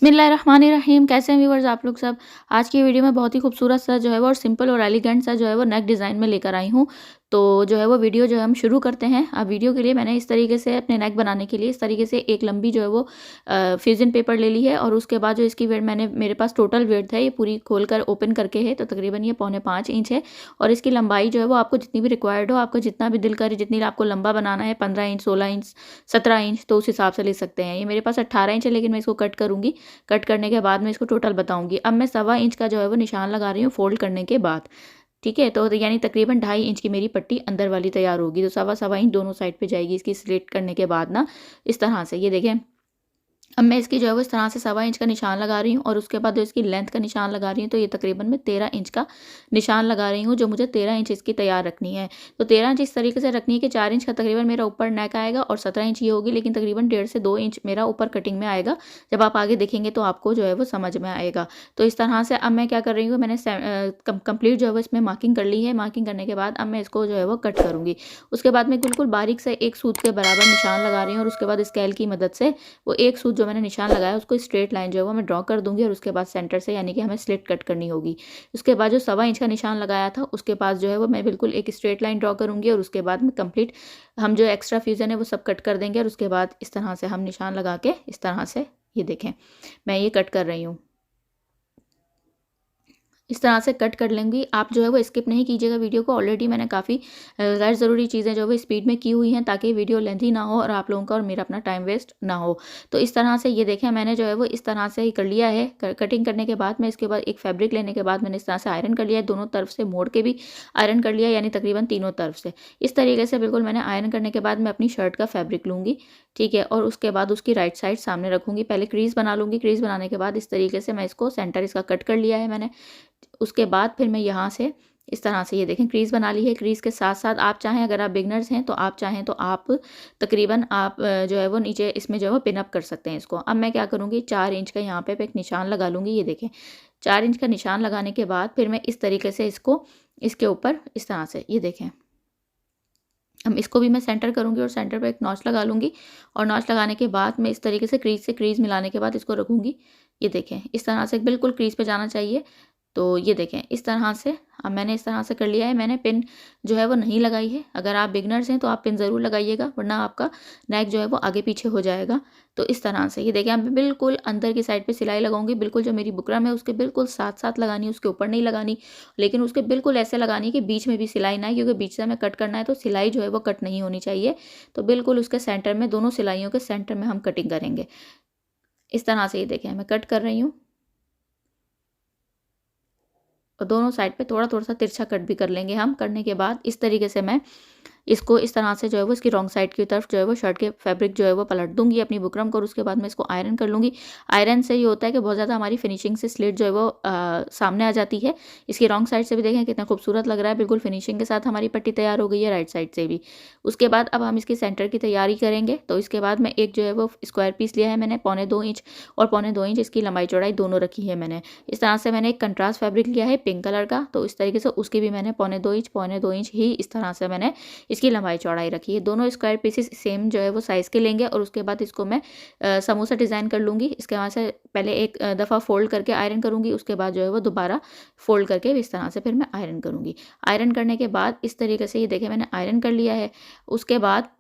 बिस्मिल्लाहिर्रहमानिर्रहीम। कैसे हैं व्यूअर्स आप लोग सब। आज की वीडियो में बहुत ही खूबसूरत सा जो है वो और सिंपल और एलिगेंट सा जो है वो नेक डिज़ाइन में लेकर आई हूँ। तो जो है वो वीडियो जो है हम शुरू करते हैं। अब वीडियो के लिए मैंने इस तरीके से अपने नेक बनाने के लिए इस तरीके से एक लंबी जो है वो फ्यूजन पेपर ले ली है। और उसके बाद जो इसकी वेट मैंने मेरे पास टोटल वेट है, ये पूरी खोल कर ओपन करके है, तो तकरीबन ये 4.25 इंच है। और इसकी लंबाई जो है वो आपको जितनी भी रिक्वायर्ड हो, आपका जितना भी दिल करे, जितनी आपको लंबा बनाना है, 15 इंच, 16 इंच, 17 इंच, तो उस हिसाब से ले सकते हैं। ये मेरे पास 18 इंच है, लेकिन मैं इसको कट करूँगी। कट करने के बाद मैं इसको टोटल बताऊंगी। अब मैं 1.25 इंच का जो है वो निशान लगा रही हूँ फोल्ड करने के बाद। ठीक है, तो यानी तकरीबन 2.5 इंच की मेरी पट्टी अंदर वाली तैयार होगी। तो सवा सवा इंच दोनों साइड पे जाएगी इसकी स्लिट करने के बाद ना, इस तरह से। ये देखें, अब मैं इसकी जो है वो इस तरह से 1.25 इंच का निशान लगा रही हूँ और उसके बाद जो इसकी लेंथ का निशान लगा रही हूँ, तो ये तकरीबन मैं 13 इंच का निशान लगा रही हूँ, जो मुझे 13 इंच इसकी तैयार रखनी है। तो 13 इंच इस तरीके से रखनी है कि 4 इंच का तकरीबन मेरा ऊपर नेक आएगा और 17 इंच ये होगी, लेकिन तकरीबन 1.5 से 2 इंच मेरा ऊपर कटिंग में आएगा। जब आप आगे देखेंगे तो आपको जो है वो समझ में आएगा। तो इस तरह से अब मैं क्या कर रही हूँ, मैंने कंप्लीट जो है वो इसमें मार्किंग कर ली है। मार्किंग करने के बाद अब मैं इसको जो है वो कट करूँगी। उसके बाद मैं बिल्कुल बारीक से एक सूत के बराबर निशान लगा रही हूँ और उसके बाद स्केल की मदद से वो एक सूत जो मैंने निशान लगाया उसको स्ट्रेट लाइन जो है वो मैं ड्रॉ कर दूंगी। और उसके बाद सेंटर से यानी कि हमें स्लिट कट करनी होगी। उसके बाद जो 1.25 इंच का निशान लगाया था उसके पास जो है वो मैं बिल्कुल एक स्ट्रेट लाइन ड्रॉ करूंगी। और उसके बाद में कंप्लीट हम जो एक्स्ट्रा फ्यूजन है वो सब कट कर देंगे। और उसके बाद इस तरह से हम निशान लगा के इस तरह से, ये देखें, मैं ये कट कर रही हूँ। इस तरह से कट कर लेंगी। आप जो है वो स्किप नहीं कीजिएगा वीडियो को। ऑलरेडी मैंने काफ़ी गैर ज़रूरी चीज़ें जो है वो स्पीड में की हुई हैं, ताकि वीडियो लेंथी ना हो और आप लोगों का और मेरा अपना टाइम वेस्ट ना हो। तो इस तरह से ये देखें, मैंने जो है वो इस तरह से ही कर लिया है। कटिंग करने के बाद में इसके बाद एक फैब्रिक लेने के बाद मैंने इस तरह से आयरन कर लिया है। दोनों तरफ से मोड़ के भी आयरन कर लिया, यानी तकरीबन तीनों तरफ से इस तरीके से बिल्कुल मैंने आयरन करने के बाद मैं अपनी शर्ट का फैब्रिक लूँगी। ठीक है, और उसके बाद उसकी राइट साइड सामने रखूँगी। पहले क्रीज बना लूँगी। क्रीज बनाने के बाद इस तरीके से मैं इसको सेंटर इसका कट कर लिया है मैंने। उसके बाद फिर मैं यहाँ से इस तरह से, ये देखें, क्रीज़ बना ली है। क्रीज़ के साथ साथ आप चाहें, अगर आप बिगनर्स हैं तो आप चाहें तो आप तकरीबन आप जो है वो नीचे इसमें जो है वो पिन अप कर सकते हैं इसको। अब मैं क्या करूँगी, 4 इंच का यहाँ पे एक निशान लगा लूँगी। ये देखें, 4 इंच का निशान लगाने के बाद फिर मैं इस तरीके से इसको इसके ऊपर इस तरह से, ये देखें, हम इसको भी मैं सेंटर करूँगी और सेंटर पे एक नॉच लगा लूँगी। और नॉच लगाने के बाद मैं इस तरीके से क्रीज़ मिलाने के बाद इसको रखूँगी। ये देखें, इस तरह से बिल्कुल क्रीज़ पे जाना चाहिए। तो ये देखें इस तरह से, अब मैंने इस तरह से कर लिया है। मैंने पिन जो है वो नहीं लगाई है। अगर आप बिगनर्स हैं तो आप पिन ज़रूर लगाइएगा, वरना आपका नेक जो है वो आगे पीछे हो जाएगा। तो इस तरह से ये देखें, अब मैं बिल्कुल अंदर की साइड पे सिलाई लगाऊंगी। बिल्कुल जो मेरी बुकरम है उसके बिल्कुल साथ साथ लगानी है, उसके ऊपर नहीं लगानी। लेकिन उसके बिल्कुल ऐसे लगानी कि बीच में भी सिलाई ना आए, क्योंकि बीच से हमें कट करना है तो सिलाई जो है वो कट नहीं होनी चाहिए। तो बिल्कुल उसके सेंटर में, दोनों सिलाइयों के सेंटर में हम कटिंग करेंगे। इस तरह से ये देखें, मैं कट कर रही हूँ और दोनों साइड पे थोड़ा थोड़ा सा तिरछा कट भी कर लेंगे हम। करने के बाद इस तरीके से मैं इसको इस तरह से जो है वो इसकी रॉन्ग साइड की तरफ जो है वो शर्ट के फैब्रिक जो है वो पलट दूंगी अपनी बुकरम को। और उसके बाद मैं इसको आयरन कर लूँगी। आयरन से ये होता है कि बहुत ज़्यादा हमारी फिनिशिंग से स्लिट जो है वो सामने आ जाती है। इसकी रॉन्ग साइड से भी देखें कितना खूबसूरत लग रहा है, बिल्कुल फिनिशिंग के साथ हमारी पट्टी तैयार हो गई है, राइट साइड से भी। उसके बाद अब हम इसकी सेंटर की तैयारी करेंगे। तो इसके बाद मैं एक जो है वो स्क्वायर पीस लिया है मैंने, 1.25 इंच और 1.25 इंच इसकी लंबाई चौड़ाई दोनों रखी है मैंने। इस तरह से मैंने एक कंट्रास्ट फैब्रिक लिया है पिंक कलर का, तो इस तरीके से उसकी भी मैंने 1.25 इंच ही इस तरह से मैंने इसकी लंबाई चौड़ाई रखी है। दोनों स्क्वायर पीसेस सेम जो है वो साइज़ के लेंगे। और उसके बाद इसको मैं समोसा डिज़ाइन कर लूँगी। इसके वहाँ से पहले एक दफ़ा फोल्ड करके आयरन करूँगी। उसके बाद जो है वो दोबारा फोल्ड करके इस तरह से फिर मैं आयरन करूँगी। आयरन करने के बाद इस तरीके से, ये देखें, मैंने आयरन कर लिया है। उसके बाद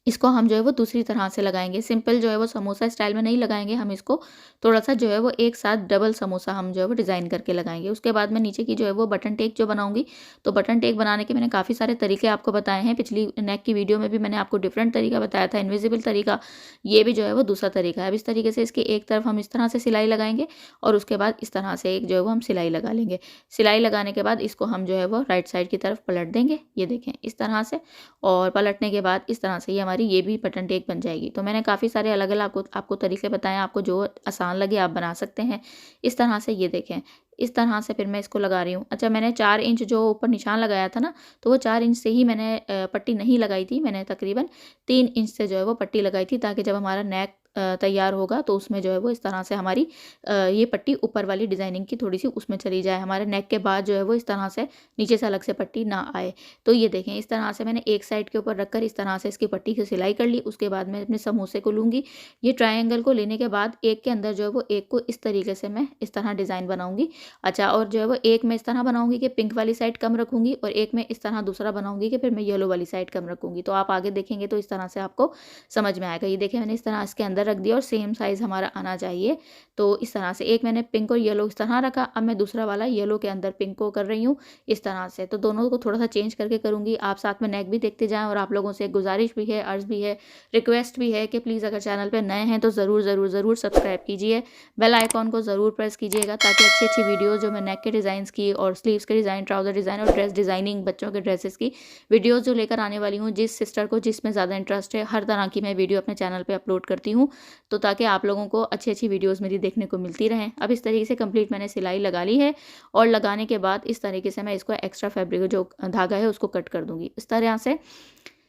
इसको हम जो है वो दूसरी तरह से लगाएंगे। सिंपल जो है वो समोसा स्टाइल में नहीं लगाएंगे, हम इसको थोड़ा सा जो है वो एक साथ डबल समोसा हम जो है वो डिज़ाइन करके लगाएंगे। उसके बाद मैं नीचे की जो है वो बटन टेक जो बनाऊंगी। तो बटन टेक बनाने के मैंने काफ़ी सारे तरीके आपको बताए हैं। पिछली नेक की वीडियो में भी मैंने आपको डिफरेंट तरीका बताया था, इनविजिबल तरीका। ये भी जो है वो दूसरा तरीका है। अब इस तरीके से इसकी एक तरफ हम इस तरह से सिलाई लगाएंगे और उसके बाद इस तरह से एक जो है वो हम सिलाई लगा लेंगे। सिलाई लगाने के बाद इसको हम जो है वो राइट साइड की तरफ पलट देंगे, ये देखें, इस तरह से। और पलटने के बाद इस तरह से ये हमारी ये भी बटन टेक बन जाएगी। तो मैंने काफ़ी सारे अलग अलग आपको तरीके बताए हैं, आपको जो आसान लगे आप बना सकते हैं। इस तरह से ये देखें, इस तरह से फिर मैं इसको लगा रही हूँ। अच्छा, मैंने 4 इंच जो ऊपर निशान लगाया था ना, तो वो 4 इंच से ही मैंने पट्टी नहीं लगाई थी। मैंने तकरीबन 3 इंच से जो है वो पट्टी लगाई थी, ताकि जब हमारा नेक तैयार होगा तो उसमें जो है वो इस तरह से हमारी ये पट्टी ऊपर वाली डिज़ाइनिंग की थोड़ी सी उसमें चली जाए, हमारे नेक के बाद जो है वो इस तरह से नीचे से अलग से पट्टी ना आए। तो ये देखें इस तरह से मैंने एक साइड के ऊपर रखकर इस तरह से इसकी पट्टी की सिलाई कर ली। उसके बाद मैं अपने समोसे को लूँगी, ये ट्रायंगल को लेने के बाद एक के अंदर जो है वो एक को इस तरीके से मैं इस तरह डिज़ाइन बनाऊँगी। अच्छा, और जो है वो एक मैं इस तरह बनाऊँगी कि पिंक वाली साइड कम रखूँगी और एक मैं इस तरह दूसरा बनाऊँगी कि फिर मैं येलो वाली साइड कम रखूँगी। तो आप आगे देखेंगे तो इस तरह से आपको समझ में आएगा। ये देखिए मैंने इस तरह इसके अंदर रख दिया और सेम साइज़ हमारा आना चाहिए। तो इस तरह से एक मैंने पिंक और येलो इस तरह रखा, अब मैं दूसरा वाला येलो के अंदर पिंक को कर रही हूँ इस तरह से। तो दोनों को थोड़ा-सा चेंज करके करूँगी। आप साथ में नेक भी देखते जाएँ और आप लोगों से एक गुज़ारिश भी है, अर्ज़ भी है, रिक्वेस्ट भी है कि प्लीज़ अगर चैनल पे नए हैं तो ज़रूर, ज़रूर, ज़रूर सब्सक्राइब कीजिए। बेल आइकॉन को ज़रूर प्रेस कीजिएगा ताकि अच्छी-अच्छी वीडियोज़ जो मैं नेक के डिज़ाइंस की और स्लीव्स के डिज़ाइन, ट्राउज़र डिज़ाइन और ड्रेस डिज़ाइनिंग बच्चों के ड्रेसेस की वीडियोज़ जो लेकर आने वाली हूँ, जिस सिस्टर को जिसमें ज़्यादा इंटरेस्ट है, हर तरह की मैं वीडियो अपने चैनल पे अपलोड करती हूँ, तो ताकि आप लोगों को अच्छी-अच्छी वीडियोज़ मेरी देखने को मिलती रहें। अब इस तरीके से कंप्लीट मैंने सिलाई लगा ली है और लगाने के बाद इस तरीके से मैं इसको एक्स्ट्रा फैब्रिक जो धागा है उसको कट कर दूँगी। इस तरह से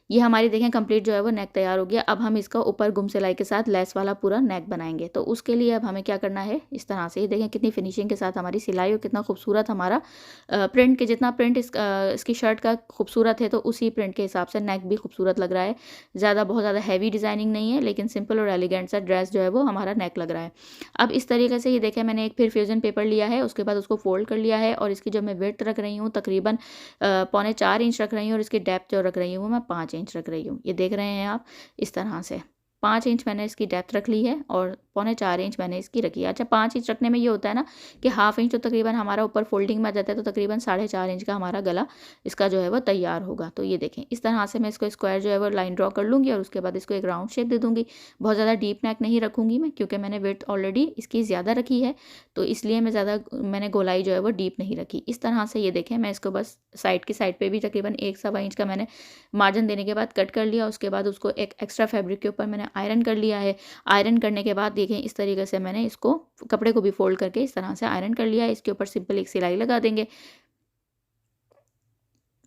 ये हमारी देखें कंप्लीट जो है वो नेक तैयार हो गया। अब हम इसका ऊपर गुम सिलाई के साथ लेस वाला पूरा नेक बनाएंगे। तो उसके लिए अब हमें क्या करना है, इस तरह से ये देखें कितनी फिनिशिंग के साथ हमारी सिलाई और कितना खूबसूरत हमारा प्रिंट के जितना प्रिंट इसकी शर्ट का खूबसूरत है तो उसी प्रिंट के हिसाब से नेक भी खूबसूरत लग रहा है। बहुत ज़्यादा हैवी डिज़ाइनिंग नहीं है लेकिन सिंपल और एलिगेंट सा ड्रेस जो है वो हमारा नेक लग रहा है। अब इस तरीके से ये देखें मैंने एक फिर फ्यूजन पेपर लिया है, उसके बाद उसको फोल्ड कर लिया है और इसकी जो मैं विड्थ रख रही हूँ तकरीबन 4.25 इंच रख रही हूँ और इसकी डेप्थ जो रख रही हूँ वो मैं 5 इंच रख रही हूँ। ये देख रहे हैं आप इस तरह से 5 इंच मैंने इसकी डेप्थ रख ली है और 4.25 इंच मैंने इसकी रखी है। अच्छा, 5 इंच रखने में ये होता है ना कि हाफ इंच तो तकरीबन हमारा ऊपर फोल्डिंग में आ जाता है, तो तकरीबन 4.5 इंच का हमारा गला इसका जो है वो तैयार होगा। तो ये देखें इस तरह से मैं इसको स्क्वायर जो है वो लाइन ड्रॉ कर लूँगी और उसके बाद इसको एक राउंड शेप दे दूँगी। बहुत ज़्यादा डीप नेक नहीं रखूँगी मैं क्योंकि मैंने विड्थ ऑलरेडी इसकी ज़्यादा रखी है, तो इसलिए मैंने गोलाई जो है वो डीप नहीं रखी। इस तरह से ये देखें मैं इसको बस साइड की साइड पर भी तकरीबन 1-1.25 इंच का मैंने मार्जिन देने के बाद कट कर लिया। उसके बाद उसको एक एक्स्ट्रा फैब्रिक के ऊपर मैंने आयरन कर लिया है। आयरन करने के बाद देखें इस तरीके से मैंने इसको कपड़े को भी फोल्ड करके इस तरह से आयरन कर लिया है। इसके ऊपर सिंपल एक सिलाई लगा देंगे।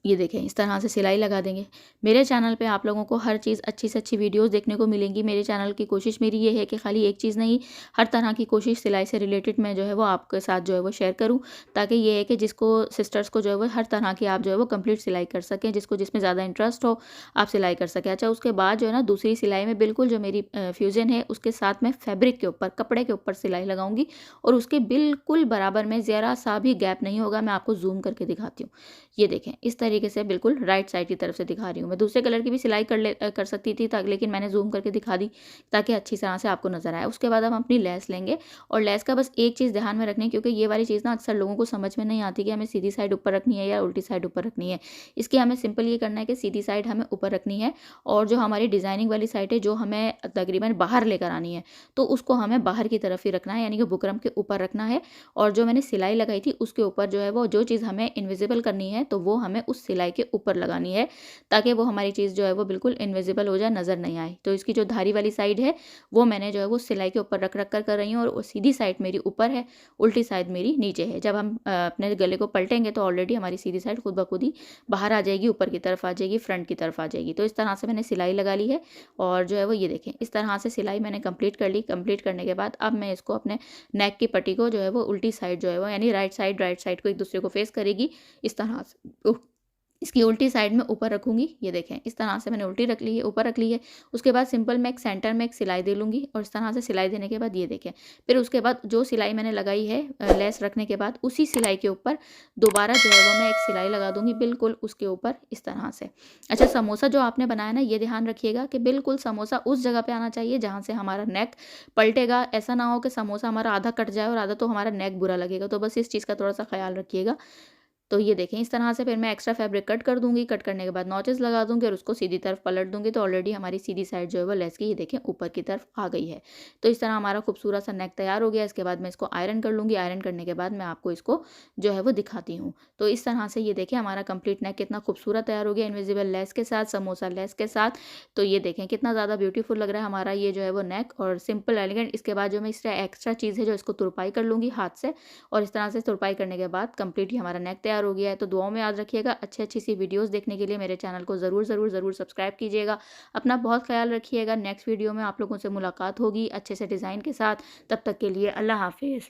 ये देखें इस तरह से सिलाई लगा देंगे। मेरे चैनल पे आप लोगों को हर चीज़ अच्छी से अच्छी वीडियोस देखने को मिलेंगी। मेरे चैनल की कोशिश मेरी ये है कि खाली एक चीज़ नहीं, हर तरह की कोशिश सिलाई से रिलेटेड मैं जो है वो आपके साथ जो है वो शेयर करूं, ताकि ये है कि जिसको सिस्टर्स को जो है वो हर तरह की आप जो है वो कंप्लीट सिलाई कर सकें, जिसको जिसमें ज़्यादा इंटरेस्ट हो आप सिलाई कर सकें। अच्छा, उसके बाद जो है ना दूसरी सिलाई में बिल्कुल जो मेरी फ्यूज़न है उसके साथ मैं फैब्रिक के ऊपर, कपड़े के ऊपर सिलाई लगाऊंगी और उसके बिल्कुल बराबर में ज़रा सा भी गैप नहीं होगा। मैं आपको जूम करके दिखाती हूँ। ये देखें इस तरीके से बिल्कुल राइट साइड की तरफ से दिखा रही हूँ। मैं दूसरे कलर की भी सिलाई कर सकती थी ताकि, लेकिन मैंने जूम करके दिखा दी ताकि अच्छी तरह से आपको नजर आए। उसके बाद हम अपनी लेस लेंगे और लेस का बस एक चीज़ ध्यान में रखनी है, क्योंकि ये वाली चीज़ ना अक्सर लोगों को समझ में नहीं आती कि हमें सीधी साइड ऊपर रखनी है या उल्टी साइड ऊपर रखनी है। इसकी हमें सिंपल ये करना है कि सीधी साइड हमें ऊपर रखनी है और जो हमारी डिज़ाइनिंग वाली साइड है जो हमें तकरीबन बाहर लेकर आनी है, तो उसको हमें बाहर की तरफ ही रखना है, यानी कि बुकरम के ऊपर रखना है। और जो मैंने सिलाई लगाई थी उसके ऊपर जो है वो जो चीज़ हमें इनविजिबल करनी है तो वो हमें उस सिलाई के ऊपर लगानी है, ताकि वो हमारी चीज़ जो है वो बिल्कुल इनविजिबल हो जाए, नज़र नहीं आए। तो इसकी जो धारी वाली साइड है वो मैंने जो है वो सिलाई के ऊपर रख रख कर रही हूँ और वो सीधी साइड मेरी ऊपर है, उल्टी साइड मेरी नीचे है। जब हम अपने गले को पलटेंगे तो ऑलरेडी हमारी सीधी साइड खुद ब खुद ही बाहर आ जाएगी, ऊपर की तरफ आ जाएगी, फ्रंट की तरफ आ जाएगी। तो इस तरह से मैंने सिलाई लगा ली है और जो है वो ये देखें इस तरह से सिलाई मैंने कंप्लीट कर ली। कंप्लीट करने के बाद अब मैं इसको अपने नेक की पट्टी को जो है वो उल्टी साइड जो है वो, यानी राइट साइड को एक दूसरे को फेस करेगी, इस तरह से इसकी उल्टी साइड में ऊपर रखूंगी। ये देखें इस तरह से मैंने उल्टी रख ली है, ऊपर रख ली है। उसके बाद सिंपल मैं एक सेंटर में एक सिलाई दे लूँगी और इस तरह से सिलाई देने के बाद ये देखें, फिर उसके बाद जो सिलाई मैंने लगाई है लेस रखने के बाद उसी सिलाई के ऊपर दोबारा जो है वो मैं एक सिलाई लगा दूँगी बिल्कुल उसके ऊपर इस तरह से। अच्छा, समोसा जो आपने बनाया ना, ये ध्यान रखिएगा कि बिल्कुल समोसा उस जगह पे आना चाहिए जहाँ से हमारा नेक पलटेगा। ऐसा ना हो कि समोसा हमारा आधा कट जाए और आधा तो हमारा नेक बुरा लगेगा। तो बस इस चीज़ का थोड़ा सा ख्याल रखिएगा। तो ये देखें इस तरह से फिर मैं एक्स्ट्रा फैब्रिक कट कर दूंगी। कट करने के बाद नॉचेस लगा दूंगी और उसको सीधी तरफ पलट दूंगी। तो ऑलरेडी हमारी सीधी साइड जो है वो लेस की ये देखें ऊपर की तरफ आ गई है। तो इस तरह हमारा खूबसूरत सा नेक तैयार हो गया। इसके बाद मैं इसको आयरन कर लूँगी। आयरन करने के बाद मैं आपको इसको जो है वो दिखाती हूँ। तो इस तरह से ये देखें हमारा कंप्लीट नेक कितना खूबसूरत तैयार हो गया, इनविजिबल लेस के साथ, समोसा लेस के साथ। तो ये देखें कितना ज़्यादा ब्यूटीफुल लग रहा है हमारा ये जो है वो नेक, और सिंपल एलिगेंट। इसके बाद जो मैं इससे एक्स्ट्रा चीज़ है जो इसको तुरपाई कर लूँगी हाथ से, और इस तरह से तुरपाई करने के बाद कंप्लीट ही हमारा नेक तैयार तैयार हो गया है। तो दुआओं में याद रखिएगा। अच्छी सी वीडियोज़ देखने के लिए मेरे चैनल को ज़रूर सब्सक्राइब कीजिएगा। अपना बहुत ख्याल रखिएगा। नेक्स्ट वीडियो में आप लोगों से मुलाकात होगी अच्छे से डिज़ाइन के साथ। तब तक के लिए अल्लाह हाफ़िज़।